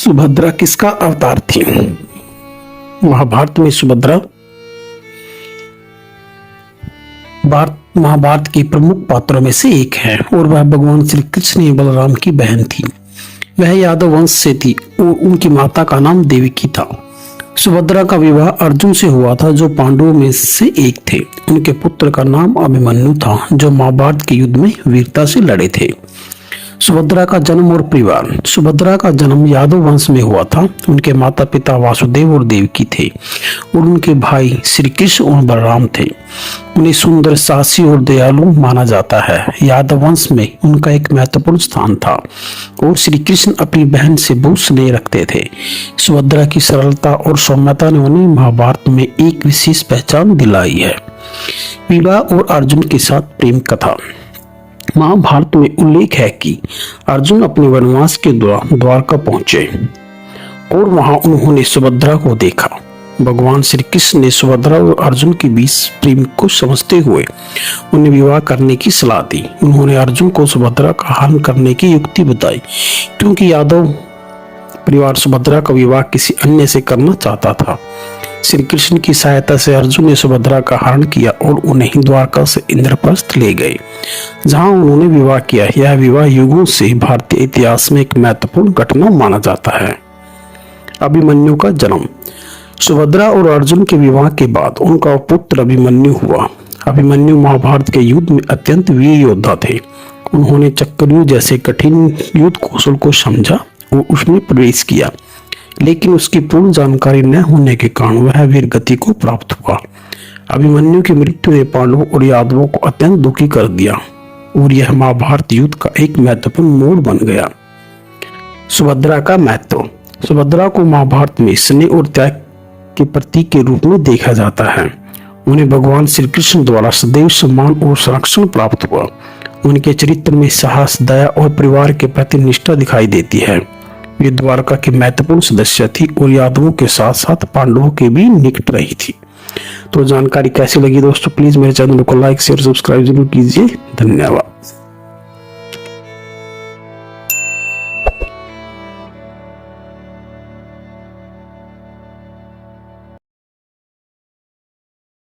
सुभद्रा किसका अवतार थी? महाभारत में सुभद्रा महाभारत के प्रमुख पात्रों में से एक है और वह भगवान श्री कृष्ण एवं बलराम की बहन थी। वह यादव वंश से थी और उनकी माता का नाम देवकी था। सुभद्रा का विवाह अर्जुन से हुआ था जो पांडवों में से एक थे। उनके पुत्र का नाम अभिमन्यु था जो महाभारत के युद्ध में वीरता से लड़े थे। सुभद्रा का जन्म और परिवार। सुभद्रा का जन्म यादव वंश में हुआ था। उनके माता पिता वासुदेव और देवकी थे और उनके भाई श्री कृष्ण और बलराम थे। उन्हें सुंदर, साहसी और दयालु माना जाता है। यादव वंश में उनका एक महत्वपूर्ण स्थान था और श्री कृष्ण अपनी बहन से बहुत स्नेह रखते थे। सुभद्रा की सरलता और सौम्यता ने उन्हें महाभारत में एक विशेष पहचान दिलाई है। विवाह और अर्जुन के साथ प्रेम कथा। महाभारत में उल्लेख है कि अर्जुन अपने वनवास के द्वारका पहुंचे और वहां उन्होंने सुभद्रा को देखा। भगवान श्री कृष्ण ने सुभद्रा और अर्जुन के बीच प्रेम को समझते हुए उन्हें विवाह करने की सलाह दी। उन्होंने अर्जुन को सुभद्रा का हरण करने की युक्ति बताई क्योंकि यादव परिवार सुभद्रा का विवाह किसी अन्य से करना चाहता था। श्री कृष्ण की सहायता से अर्जुन ने सुभद्रा का हरण किया और उन्हें द्वारका से इंद्रप्रस्थ ले गए जहां उन्होंने विवाह किया। यह विवाह युगों से भारतीय इतिहास में एक महत्वपूर्ण घटना माना जाता है। अभिमन्यु का जन्म। सुभद्रा और अर्जुन के विवाह के बाद उनका पुत्र अभिमन्यु हुआ। अभिमन्यु महाभारत के युद्ध में अत्यंत वीर योद्धा थे। उन्होंने चक्रव्यूह जैसे कठिन युद्ध कौशल को समझा और उसमें प्रवेश किया, लेकिन उसकी पूर्ण जानकारी न होने के कारण वह वीर गति को प्राप्त हुआ। अभिमन्यु की मृत्यु ने पांडवों और यादवों को अत्यंत दुखी कर दिया और यह महाभारत युद्ध का एक महत्वपूर्ण मोड़ बन गया। सुभद्रा का महत्व। सुभद्रा को महाभारत में स्नेह और त्याग के प्रतीक के रूप में देखा जाता है। उन्हें भगवान श्री कृष्ण द्वारा सदैव सम्मान और संरक्षण प्राप्त हुआ। उनके चरित्र में साहस, दया और परिवार के प्रति निष्ठा दिखाई देती है। वे द्वारका की महत्वपूर्ण सदस्य थी और यादवों के साथ साथ पांडवों के भी निकट रही थी। तो जानकारी कैसी लगी दोस्तों, प्लीज मेरे चैनल को लाइक, शेयर, सब्सक्राइब जरूर कीजिए। धन्यवाद।